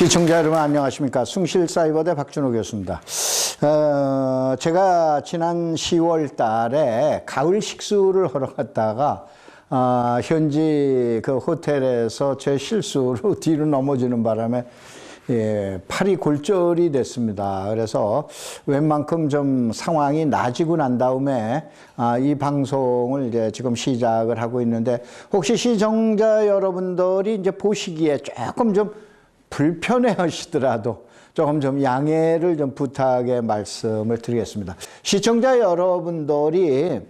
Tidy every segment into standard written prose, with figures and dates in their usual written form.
시청자 여러분 안녕하십니까. 숭실사이버대 박준호 교수입니다. 제가 지난 10월 달에 가을 식수를 하러 갔다가 현지 그 호텔에서 제 실수로 뒤로 넘어지는 바람에 팔이 골절이 됐습니다. 그래서 웬만큼 좀 상황이 나아지고 난 다음에 이 방송을 이제 지금 시작을 하고 있는데, 혹시 시청자 여러분들이 이제 보시기에 조금 좀 불편해 하시더라도 조금 좀 양해를 좀 부탁의 말씀을 드리겠습니다. 시청자 여러분들이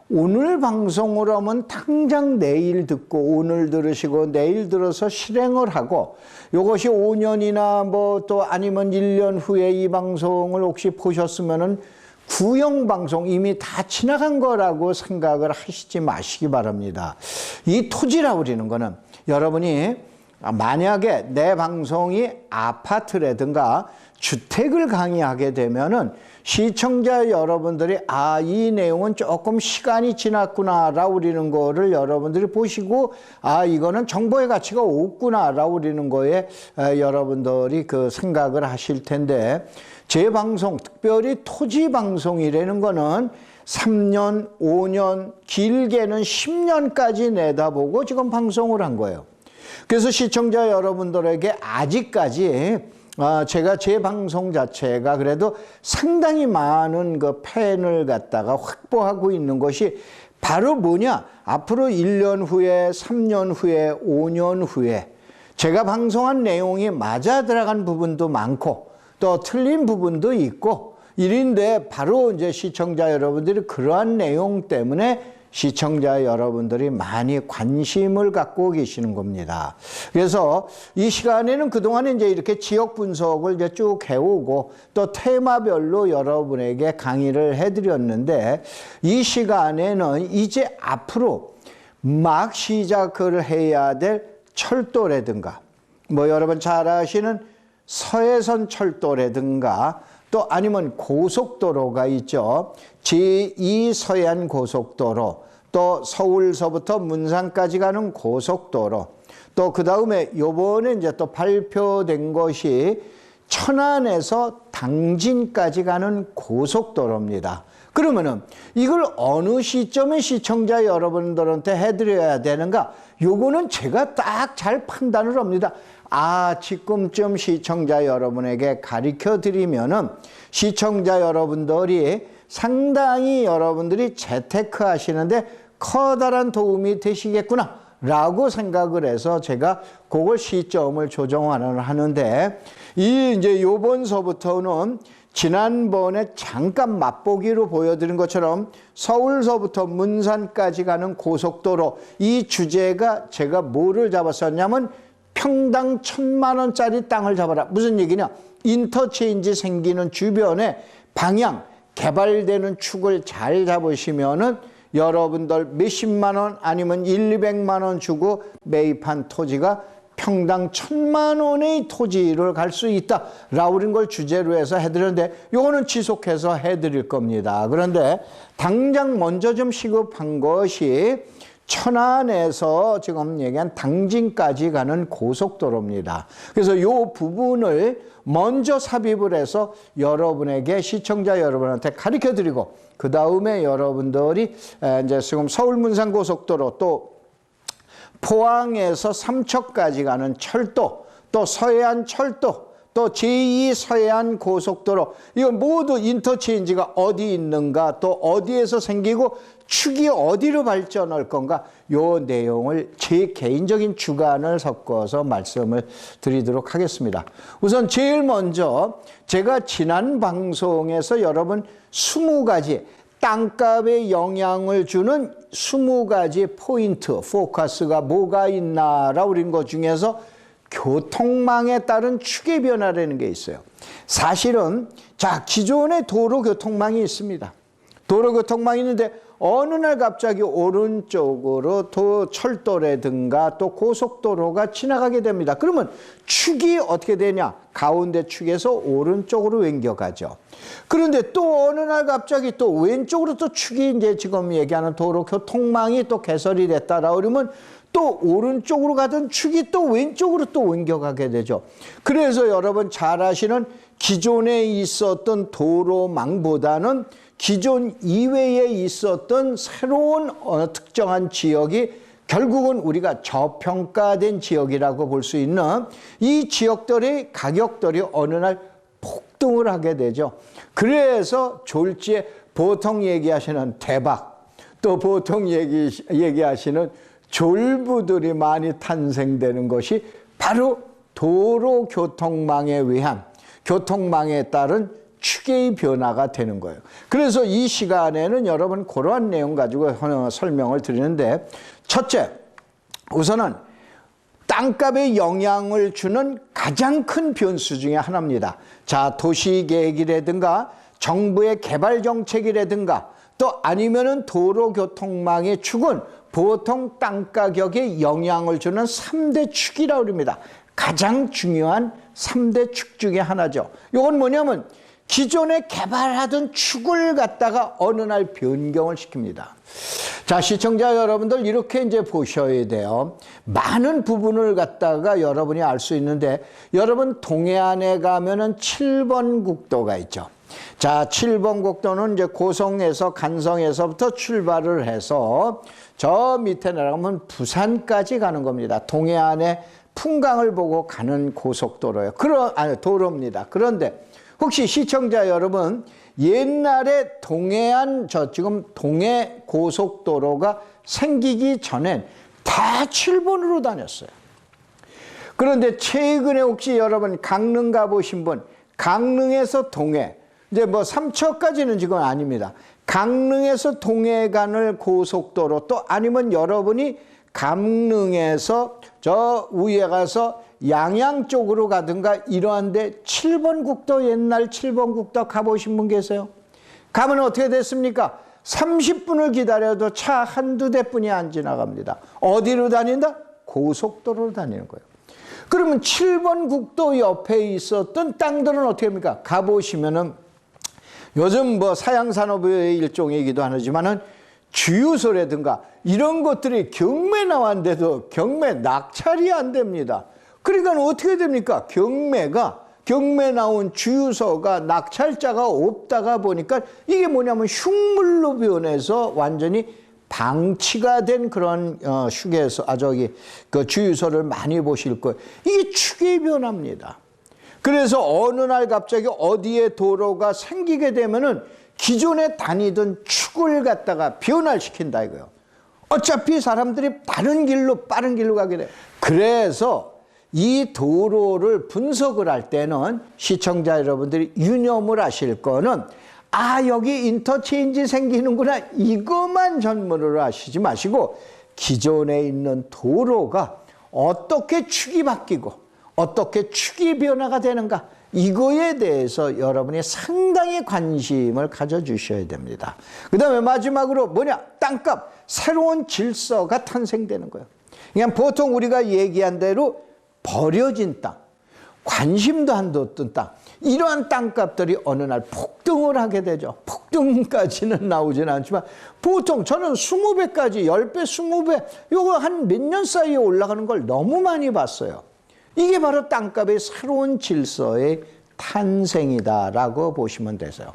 오늘 방송을 하면 당장 내일 듣고 오늘 들으시고 내일 들어서 실행을 하고, 이것이 5년이나 뭐 또 아니면 1년 후에 이 방송을 혹시 보셨으면은 구형 방송 이미 다 지나간 거라고 생각을 하시지 마시기 바랍니다. 이 토지라고 그러는 거는, 여러분이 만약에 내 방송이 아파트라든가 주택을 강의하게 되면은 시청자 여러분들이 이 내용은 조금 시간이 지났구나 라고 그러는 거를 여러분들이 보시고 이거는 정보의 가치가 없구나 라고 그러는 거에 여러분들이 그 생각을 하실 텐데, 제 방송, 특별히 토지 방송이라는 거는 3년, 5년, 길게는 10년까지 내다보고 지금 방송을 한 거예요. 그래서 시청자 여러분들에게 아직까지 제가 제 방송 자체가 그래도 상당히 많은 그 팬을 갖다가 확보하고 있는 것이 바로 뭐냐? 앞으로 1년 후에, 3년 후에, 5년 후에 제가 방송한 내용이 맞아 들어간 부분도 많고 또 틀린 부분도 있고 이런데, 바로 이제 시청자 여러분들이 그러한 내용 때문에 시청자 여러분들이 많이 관심을 갖고 계시는 겁니다. 그래서 이 시간에는 그동안에 이제 이렇게 지역 분석을 이제 쭉 해오고 또 테마별로 여러분에게 강의를 해드렸는데, 이 시간에는 이제 앞으로 막 시작을 해야 될 철도라든가, 뭐 여러분 잘 아시는 서해선 철도라든가, 또 아니면 고속도로가 있죠. 제2 서해안 고속도로, 또 서울서부터 문산까지 가는 고속도로, 또 그 다음에 요번에 이제 또 발표된 것이 천안에서 당진까지 가는 고속도로입니다. 그러면은 이걸 어느 시점에 시청자 여러분들한테 해드려야 되는가? 요거는 제가 딱 잘 판단을 합니다. 지금쯤 시청자 여러분에게 가르쳐 드리면은 시청자 여러분들이 상당히 여러분들이 재테크 하시는데 커다란 도움이 되시겠구나 라고 생각을 해서 제가 그걸 시점을 조정을 하는데, 이제 요번서부터는 지난번에 잠깐 맛보기로 보여드린 것처럼 서울서부터 문산까지 가는 고속도로, 이 주제가 제가 뭐를 잡았었냐면 평당 1,000만 원짜리 땅을 잡아라. 무슨 얘기냐? 인터체인지 생기는 주변에 방향, 개발되는 축을 잘 잡으시면은 여러분들 몇십만 원 아니면 200만 원 주고 매입한 토지가 평당 1,000만 원의 토지를 갈 수 있다 라고 그런 걸 주제로 해서 해드렸는데, 요거는 지속해서 해드릴 겁니다. 그런데 당장 먼저 좀 시급한 것이 천안에서 지금 얘기한 당진까지 가는 고속도로입니다. 그래서 이 부분을 먼저 삽입을 해서 여러분에게, 시청자 여러분한테 가르쳐 드리고, 그 다음에 여러분들이 이제 지금 서울 문산 고속도로, 또 포항에서 삼척까지 가는 철도, 또 서해안 철도, 또 제2 서해안 고속도로, 이거 모두 인터체인지가 어디 있는가, 또 어디에서 생기고 축이 어디로 발전할 건가, 요 내용을 제 개인적인 주관을 섞어서 말씀을 드리도록 하겠습니다. 우선 제일 먼저 제가 지난 방송에서 여러분 20가지 땅값에 영향을 주는 20가지 포인트, 포커스가 뭐가 있나라고 그런 것 중에서 교통망에 따른 축의 변화라는 게 있어요. 사실은 기존에 도로교통망이 있습니다. 도로교통망이 있는데 어느 날 갑자기 오른쪽으로 철도라든가 또 고속도로가 지나가게 됩니다. 그러면 축이 어떻게 되냐? 가운데 축에서 오른쪽으로 옮겨가죠. 그런데 또 어느 날 갑자기 또 왼쪽으로 또 축이 이제 지금 얘기하는 도로 교통망이 또 개설이 됐다라 그러면 또 오른쪽으로 가던 축이 또 왼쪽으로 또 옮겨가게 되죠. 그래서 여러분 잘 아시는 기존에 있었던 도로망보다는 기존 이외에 있었던 새로운 특정한 지역이 결국은 우리가 저평가된 지역이라고 볼 수 있는 이 지역들의 가격들이 어느 날 폭등을 하게 되죠. 그래서 졸지에 보통 얘기하시는 대박, 또 보통 얘기하시는 졸부들이 많이 탄생되는 것이 바로 도로교통망에 의한 교통망에 따른 추계의 변화가 되는 거예요. 그래서 이 시간에는 여러분 그러한 내용 가지고 설명을 드리는데, 첫째, 우선은 땅값에 영향을 주는 가장 큰 변수 중에 하나입니다. 자, 도시계획이라든가 정부의 개발 정책이라든가 또 아니면은 도로교통망의 축은 보통 땅가격에 영향을 주는 3대 축이라고 합니다. 가장 중요한 3대 축 중에 하나죠. 이건 뭐냐면 기존에 개발하던 축을 갖다가 어느 날 변경을 시킵니다. 자, 시청자 여러분들 이렇게 이제 보셔야 돼요. 많은 부분을 갖다가 여러분이 알 수 있는데, 여러분 동해안에 가면은 7번 국도가 있죠. 자, 7번 국도는 이제 고성에서 간성에서부터 출발을 해서 저 밑에 내려가면 부산까지 가는 겁니다. 동해안의 풍광을 보고 가는 고속도로예요. 도로입니다. 그런데 혹시 시청자 여러분, 옛날에 동해안, 지금 동해 고속도로가 생기기 전엔 다 7번으로 다녔어요. 그런데 최근에 혹시 여러분 강릉 가보신 분, 강릉에서 동해, 이제 뭐 삼척까지는 지금 아닙니다. 강릉에서 동해 가는 고속도로, 또 아니면 여러분이 강릉에서 저 위에 가서 양양 쪽으로 가든가 이러한데 7번 국도, 옛날 7번 국도 가보신 분 계세요? 가면 어떻게 됐습니까? 30분을 기다려도 차 한두 대뿐이 안 지나갑니다. 어디로 다닌다? 고속도로로 다니는 거예요. 그러면 7번 국도 옆에 있었던 땅들은 어떻게 합니까? 가보시면은 요즘 뭐 사양산업의 일종이기도 하지만은 주유소라든가 이런 것들이 경매 나왔는데도 경매 낙찰이 안 됩니다. 그러니까 어떻게 됩니까? 경매 나온 주유소가 낙찰자가 없다가 보니까 이게 뭐냐면 흉물로 변해서 완전히 방치가 된 그런 휴게소, 그 주유소를 많이 보실 거예요. 이게 추계의 변화입니다. 그래서 어느 날 갑자기 어디에 도로가 생기게 되면은 기존에 다니던 축을 갖다가 변화시킨다 이거예요. 어차피 사람들이 다른 길로, 빠른 길로 가게 돼요. 그래서 이 도로를 분석을 할 때는 시청자 여러분들이 유념을 하실 거는, 아, 여기 인터체인지 생기는구나, 이것만 전문으로 하시지 마시고 기존에 있는 도로가 어떻게 축이 바뀌고 어떻게 축이 변화가 되는가, 이거에 대해서 여러분이 상당히 관심을 가져주셔야 됩니다. 그 다음에 마지막으로 뭐냐? 땅값, 새로운 질서가 탄생되는 거예요. 그냥 보통 우리가 얘기한 대로 버려진 땅, 관심도 안 뒀던 땅, 이러한 땅값들이 어느 날 폭등을 하게 되죠. 폭등까지는 나오진 않지만 보통 저는 20배까지, 10배, 20배, 이거 한 몇 년 사이에 올라가는 걸 너무 많이 봤어요. 이게 바로 땅값의 새로운 질서의 탄생이다라고 보시면 되세요.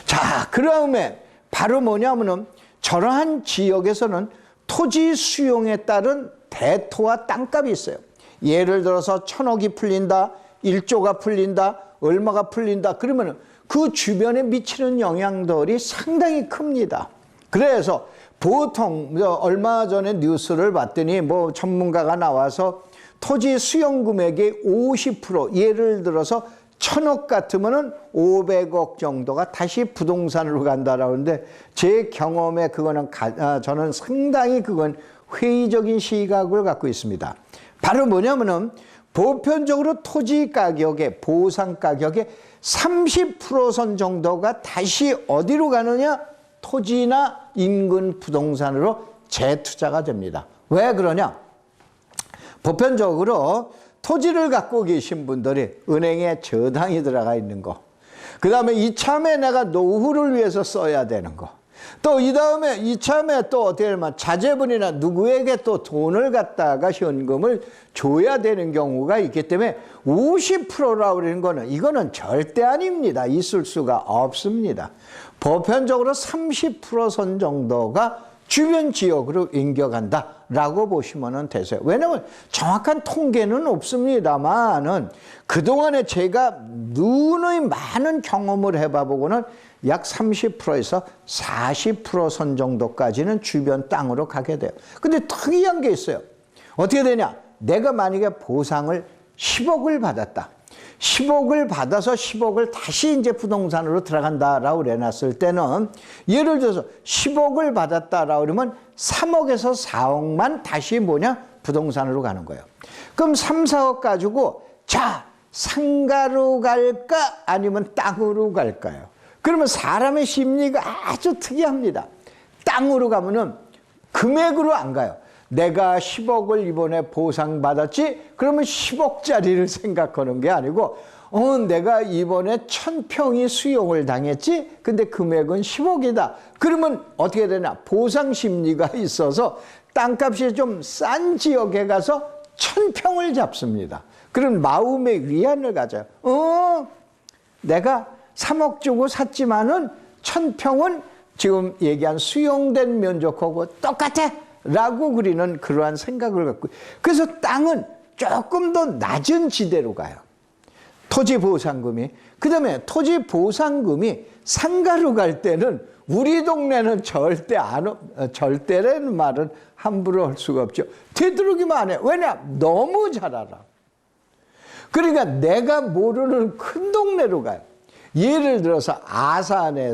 자, 그다음에 바로 뭐냐면은 저러한 지역에서는 토지 수용에 따른 대토와 땅값이 있어요. 예를 들어서 1,000억이 풀린다, 1조가 풀린다, 얼마가 풀린다, 그러면 그 주변에 미치는 영향들이 상당히 큽니다. 그래서 보통 얼마 전에 뉴스를 봤더니 뭐 전문가가 나와서 토지 수용 금액의 50%, 예를 들어서 1,000억 같으면은 500억 정도가 다시 부동산으로 간다라고 하는데, 제 경험에 그거는 저는 상당히 그건 회의적인 시각을 갖고 있습니다. 바로 뭐냐면은 보편적으로 토지 가격의, 보상 가격의 30% 정도가 다시 어디로 가느냐? 토지나 인근 부동산으로 재투자가 됩니다. 왜 그러냐? 보편적으로 토지를 갖고 계신 분들이 은행에 저당이 들어가 있는 거, 그 다음에 이참에 내가 노후를 위해서 써야 되는 거, 또 이 다음에 이참에 또 어떻게 하면 자제분이나 누구에게 또 돈을 갖다가 현금을 줘야 되는 경우가 있기 때문에 50%라고 그러는 거는 이거는 절대 아닙니다. 있을 수가 없습니다. 보편적으로 30% 선 정도가 주변 지역으로 옮겨간다라고 보시면 되세요. 왜냐하면 정확한 통계는 없습니다만은 그동안에 제가 누누이 많은 경험을 해봐보고는 약 30%에서 40% 선 정도까지는 주변 땅으로 가게 돼요. 근데 특이한 게 있어요. 어떻게 되냐? 내가 만약에 보상을 10억을 받았다. 10억을 받아서 10억을 다시 이제 부동산으로 들어간다라고 해놨을 때는 예를 들어서 10억을 받았다라고 그러면 3억에서 4억만 다시 뭐냐? 부동산으로 가는 거예요. 그럼 3, 4억 가지고 자, 상가로 갈까? 아니면 땅으로 갈까요? 그러면 사람의 심리가 아주 특이합니다. 땅으로 가면은 금액으로 안 가요. 내가 10억을 이번에 보상받았지? 그러면 10억짜리를 생각하는 게 아니고 내가 이번에 1000평이 수용을 당했지? 근데 금액은 10억이다. 그러면 어떻게 되나? 보상 심리가 있어서 땅값이 좀 싼 지역에 가서 1000평을 잡습니다. 그런 마음의 위안을 가져요. 내가 3억 주고 샀지만은 1000평은 지금 얘기한 수용된 면적하고 똑같아 라고 그리는 그러한 생각을 갖고, 그래서 땅은 조금 더 낮은 지대로 가요. 토지 보상금이. 그 다음에 토지 보상금이 상가로 갈 때는 우리 동네는 절대라는 말은 함부로 할 수가 없죠. 되도록이면 안 해. 왜냐? 너무 잘 알아. 그러니까 내가 모르는 큰 동네로 가요. 예를 들어서 아산에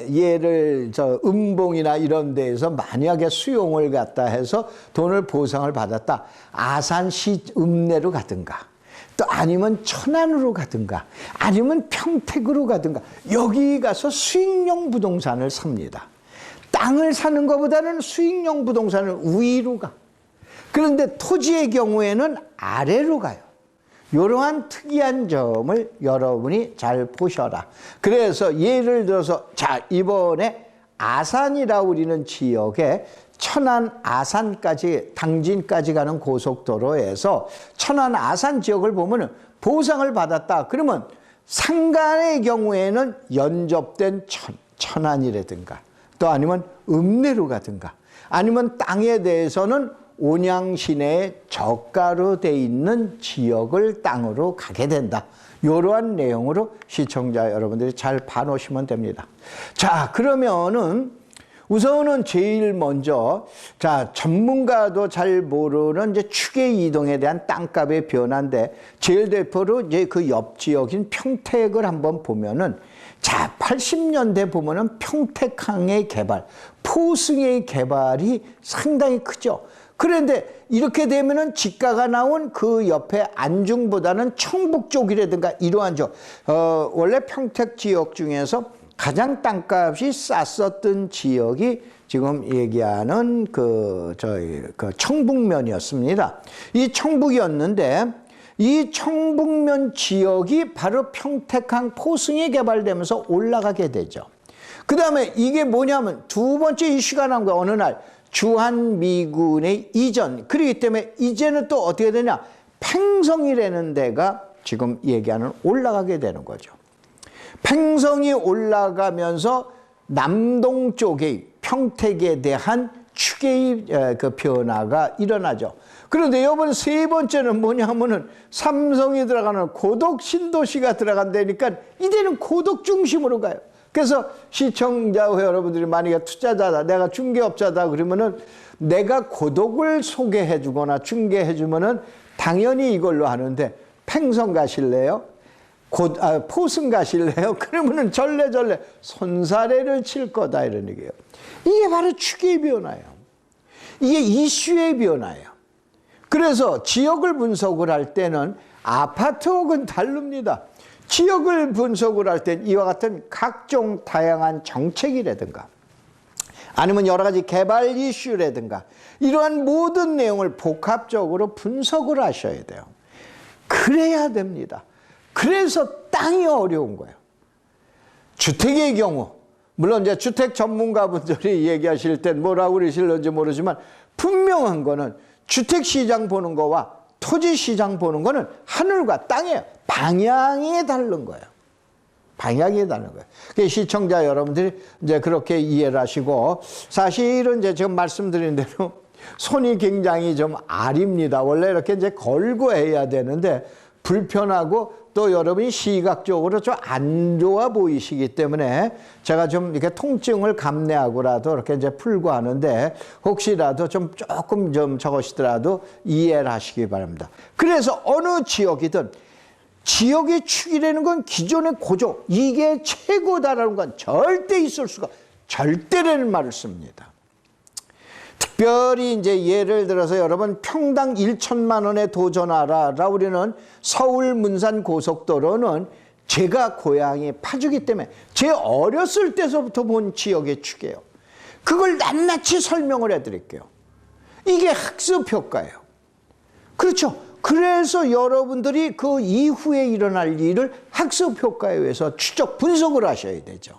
예를 음봉이나 이런 데에서 만약에 수용을 갖다 해서 돈을 보상을 받았다. 아산시 읍내로 가든가, 또 아니면 천안으로 가든가, 아니면 평택으로 가든가, 여기 가서 수익용 부동산을 삽니다. 땅을 사는 것보다는 수익용 부동산을 위로 가. 그런데 토지의 경우에는 아래로 가요. 이러한 특이한 점을 여러분이 잘 보셔라. 그래서 예를 들어서 자, 이번에 아산이라고 우리는 지역에 천안 아산까지 당진까지 가는 고속도로에서 천안 아산 지역을 보면은 보상을 받았다. 그러면 상가의 경우에는 연접된 천안이라든가, 또 아니면 읍내로 가든가, 아니면 땅에 대해서는 온양 시내에 저가로 돼 있는 지역을 땅으로 가게 된다. 이러한 내용으로 시청자 여러분들이 잘 봐놓으시면 됩니다. 자, 그러면은 우선은 제일 먼저 전문가도 잘 모르는 이제 추계 이동에 대한 땅값의 변화인데, 제일 대표로 이제 그 옆 지역인 평택을 한번 보면은 80년대 보면은 평택항의 개발, 포승의 개발이 상당히 크죠. 그런데 이렇게 되면은 지가가 나온 그 옆에 안중보다는 청북 쪽이라든가 이러한 쪽, 원래 평택 지역 중에서 가장 땅값이 쌌었던 지역이 지금 얘기하는 그 청북면이었습니다. 이 청북이었는데, 이 청북면 지역이 바로 평택항 포승이 개발되면서 올라가게 되죠. 그 다음에 이게 뭐냐면 두 번째 이슈가 나온 거야. 어느 날 주한미군의 이전. 그렇기 때문에 이제는 또 어떻게 되냐? 팽성이라는 데가 지금 얘기하는 올라가게 되는 거죠. 팽성이 올라가면서 남동 쪽의 평택에 대한 추계의 그 변화가 일어나죠. 그런데 이번 세 번째는 뭐냐면은 삼성이 들어가는 고덕 신도시가 들어간다니까 이제는 고덕 중심으로 가요. 그래서 시청자 여러분들이 만약에 투자자다, 내가 중개업자다 그러면은 내가 고덕을 소개해 주거나 중개해 주면은 당연히 이걸로 하는데, 팽성 가실래요? 포승 가실래요? 그러면은 절레절레 손사래를 칠 거다 이런 얘기예요. 이게 바로 추계의 변화예요. 이게 이슈의 변화예요. 그래서 지역을 분석을 할 때는 아파트하고는 다릅니다. 지역을 분석을 할 때 이와 같은 각종 다양한 정책이라든가, 아니면 여러 가지 개발 이슈라든가, 이러한 모든 내용을 복합적으로 분석을 하셔야 돼요. 그래야 됩니다. 그래서 땅이 어려운 거예요. 주택의 경우, 물론 이제 주택 전문가분들이 얘기하실 땐 뭐라고 그러실런지 모르지만 분명한 거는 주택 시장 보는 거와 토지 시장 보는 거는 하늘과 땅이에요. 방향이 다른 거예요. 방향이 다른 거예요. 그래서 시청자 여러분들이 이제 그렇게 이해를 하시고, 사실은 이제 지금 말씀드린 대로 손이 굉장히 좀 아립니다. 원래 이렇게 이제 걸고 해야 되는데 불편하고 또 여러분이 시각적으로 좀 안 좋아 보이시기 때문에 제가 좀 이렇게 통증을 감내하고라도 이렇게 이제 풀고 하는데, 혹시라도 좀 조금 좀 저것이더라도 이해를 하시기 바랍니다. 그래서 어느 지역이든 지역의 축이라는 건 기존의 고조, 이게 최고다라는 건 절대 있을 수가, 절대라는 말을 씁니다. 특별히 이제 예를 들어서 여러분 평당 1천만 원에 도전하라 우리는 서울 문산 고속도로는 제가 고향이 파주기 때문에 제 어렸을 때서부터 본 지역의 축이에요. 그걸 낱낱이 설명을 해드릴게요. 이게 학습 효과예요. 그렇죠. 그래서 여러분들이 그 이후에 일어날 일을 학습 효과에 의해서 추적 분석을 하셔야 되죠.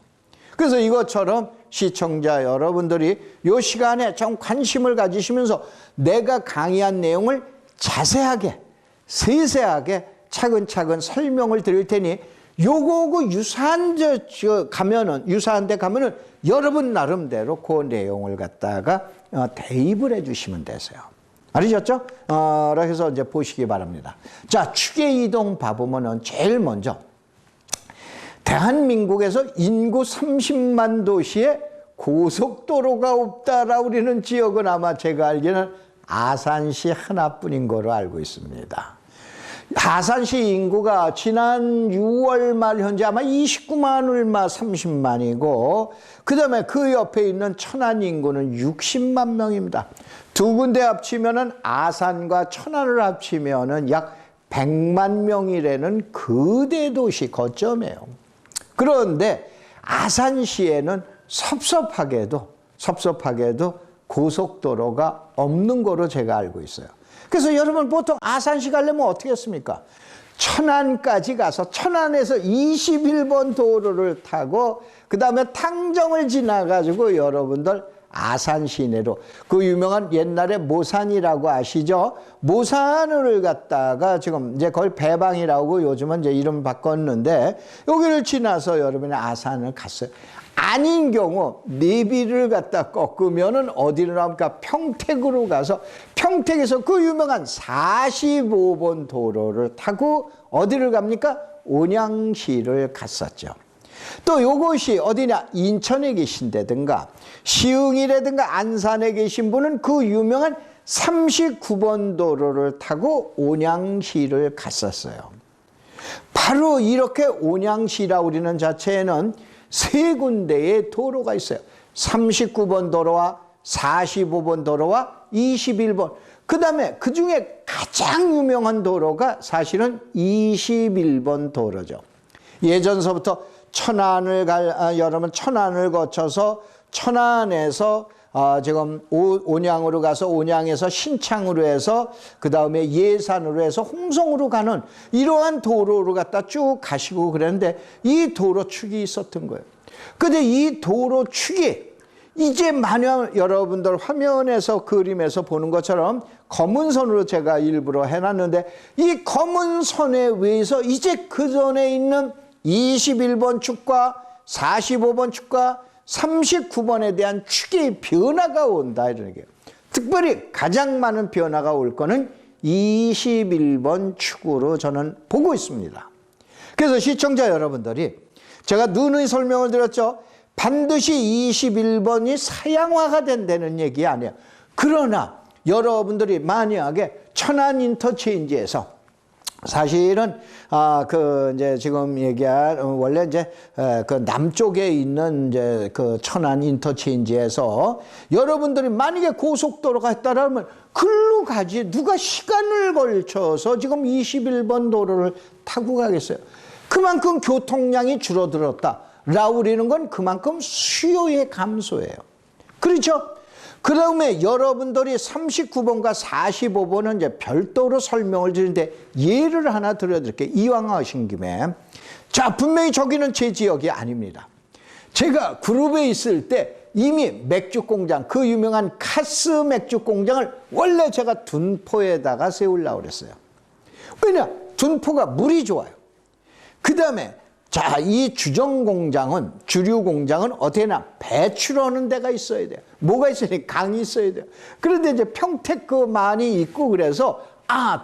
그래서 이것처럼 시청자 여러분들이 이 시간에 좀 관심을 가지시면서 내가 강의한 내용을 자세하게 세세하게 차근차근 설명을 드릴 테니 요거 유사한 유사한 데 가면은 여러분 나름대로 그 내용을 갖다가 대입을 해 주시면 되세요. 알으셨죠? 그래서 이제 보시기 바랍니다. 자, 축의 이동 봐보면은 제일 먼저 대한민국에서 인구 30만 도시에 고속도로가 없다라고 우리는 지역은 아마 제가 알기는 아산시 하나뿐인 거로 알고 있습니다. 아산시 인구가 지난 6월 말 현재 아마 29만 얼마 30만이고 그 다음에 그 옆에 있는 천안 인구는 60만 명입니다. 두 군데 합치면은 아산과 천안을 합치면은 약 100만 명이라는 거대 도시 거점이에요. 그런데 아산시에는 섭섭하게도 고속도로가 없는 거로 제가 알고 있어요. 그래서 여러분 보통 아산시 가려면 어떻게 했습니까? 천안까지 가서 천안에서 21번 도로를 타고 그 다음에 탕정을 지나가지고 여러분들 아산 시내로 그 유명한 옛날에 모산이라고 아시죠? 모산을 갔다가 지금 이제 거의 배방이라고 요즘은 이제 이름 바꿨는데 여기를 지나서 여러분이 아산을 갔어요. 아닌 경우 내비를 갖다 꺾으면은 어디로 나옵니까? 평택으로 가서 평택에서 그 유명한 45번 도로를 타고 어디를 갑니까? 온양시를 갔었죠. 또 요것이 어디냐? 인천에 계신다든가 시흥이라든가 안산에 계신 분은 그 유명한 39번 도로를 타고 온양시를 갔었어요. 바로 이렇게 온양시라 우리는 자체에는 세 군데의 도로가 있어요. 39번 도로와 45번 도로와 21번. 그 다음에 그 중에 가장 유명한 도로가 사실은 21번 도로죠. 예전서부터 여러분 천안을 거쳐서 천안에서 지금 온양으로 가서 온양에서 신창으로 해서 그 다음에 예산으로 해서 홍성으로 가는 이러한 도로를 갖다 쭉 가시고 그랬는데 이 도로축이 있었던 거예요. 근데 이 도로축이 이제 만약 여러분들 화면에서 그림에서 보는 것처럼 검은 선으로 제가 일부러 해놨는데 이 검은 선에 의해서 이제 그 전에 있는 21번 축과 45번 축과 39번에 대한 축의 변화가 온다 이런 얘기예요. 특별히 가장 많은 변화가 올 거는 21번 축으로 저는 보고 있습니다. 그래서 시청자 여러분들이 제가 누누이 설명을 드렸죠. 반드시 21번이 사양화가 된다는 얘기 아니에요. 그러나 여러분들이 만약에 천안 인터체인지에서 사실은 이제 지금 얘기한 원래 이제 그 남쪽에 있는 이제 그 천안 인터체인지에서 여러분들이 만약에 고속도로가 있다라면 글로 가지 누가 시간을 걸쳐서 지금 21번 도로를 타고 가겠어요. 그만큼 교통량이 줄어들었다. 라우리는 건 그만큼 수요의 감소예요. 그렇죠? 그 다음에 여러분들이 39번과 45번은 이제 별도로 설명을 드리는데 예를 하나 들려드릴게요. 이왕 하신 김에. 자, 분명히 저기는 제 지역이 아닙니다. 제가 그룹에 있을 때 이미 맥주 공장, 그 유명한 카스 맥주 공장을 원래 제가 둔포에다가 세우려고 그랬어요. 왜냐? 둔포가 물이 좋아요. 그 다음에 자, 이 주정 공장은, 주류 공장은 어떻게 나 배출하는 데가 있어야 돼요. 뭐가 있으니 강이 있어야 돼요. 그런데 이제 평택 그 많이 있고 그래서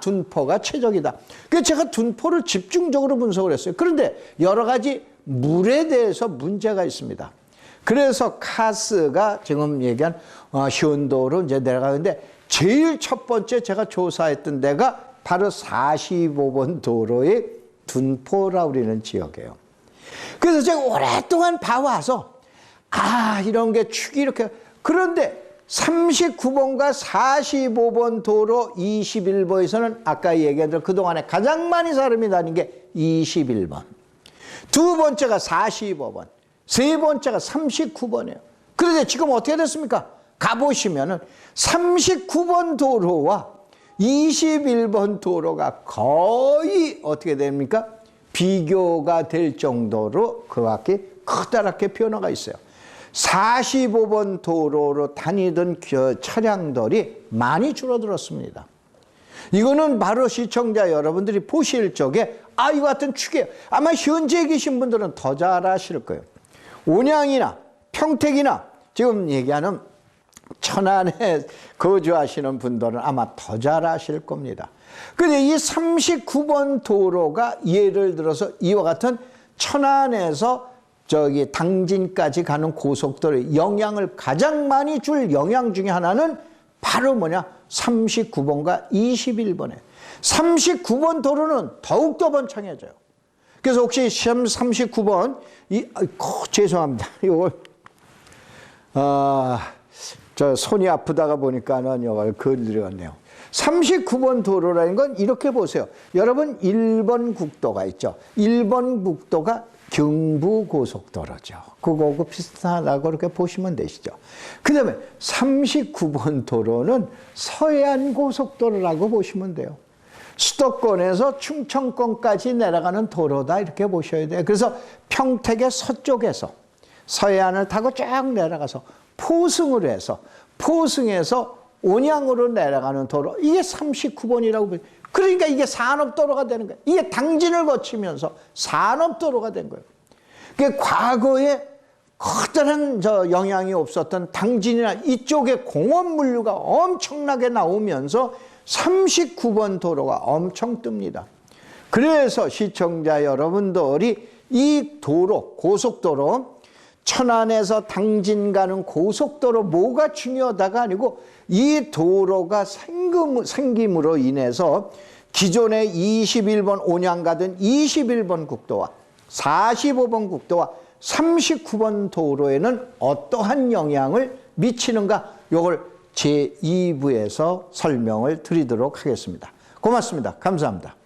둔포가 최적이다. 그래서 제가 둔포를 집중적으로 분석을 했어요. 그런데 여러 가지 물에 대해서 문제가 있습니다. 그래서 카스가 지금 얘기한 현도로 이제 내려가는데 제일 첫 번째 제가 조사했던 데가 바로 45번 도로의 둔포라고 그러는 지역이에요. 그래서 제가 오랫동안 봐와서 이런 게 축이 이렇게, 그런데 39번과 45번 도로 21번에서는 아까 얘기한 대로 그동안에 가장 많이 사람이 다닌 게 21번. 두 번째가 45번. 세 번째가 39번이에요. 그런데 지금 어떻게 됐습니까? 가보시면은 39번 도로와 21번 도로가 거의 어떻게 됩니까? 비교가 될 정도로 그 밖에 커다랗게 변화가 있어요. 45번 도로로 다니던 차량들이 많이 줄어들었습니다. 이거는 바로 시청자 여러분들이 보실 적에 이거 같은 축이에요. 아마 현지에 계신 분들은 더 잘 아실 거예요. 온양이나 평택이나 지금 얘기하는 천안에 거주하시는 분들은 아마 더 잘 아실 겁니다. 그런데 이 39번 도로가 예를 들어서 이와 같은 천안에서 저기 당진까지 가는 고속도로에 영향을 가장 많이 줄 영향 중에 하나는 바로 뭐냐? 39번과 21번에. 39번 도로는 더욱더 번창해져요. 그래서 혹시 시험 39번, 죄송합니다. 이걸, 저 손이 아프다가 보니까는 이걸 걸리었네요. 39번 도로라는 건 이렇게 보세요. 여러분 1번 국도가 있죠. 1번 국도가 경부고속도로죠. 그거하고 비슷하다고 그렇게 보시면 되시죠. 그 다음에 39번 도로는 서해안고속도로라고 보시면 돼요. 수도권에서 충청권까지 내려가는 도로다 이렇게 보셔야 돼요. 그래서 평택의 서쪽에서 서해안을 타고 쫙 내려가서 포승을 해서 포승에서 온양으로 내려가는 도로, 이게 39번이라고 보여요. 그러니까 이게 산업도로가 되는 거예요. 이게 당진을 거치면서 산업도로가 된 거예요. 그러니까 과거에 커다란 영향이 없었던 당진이나 이쪽에 공업 물류가 엄청나게 나오면서 39번 도로가 엄청 뜹니다. 그래서 시청자 여러분들이 이 도로, 고속도로, 천안에서 당진 가는 고속도로 뭐가 중요하다가 아니고 이 도로가 생김으로 인해서 기존의 21번 온양 가던 21번 국도와 45번 국도와 39번 도로에는 어떠한 영향을 미치는가, 이걸 제2부에서 설명을 드리도록 하겠습니다. 고맙습니다. 감사합니다.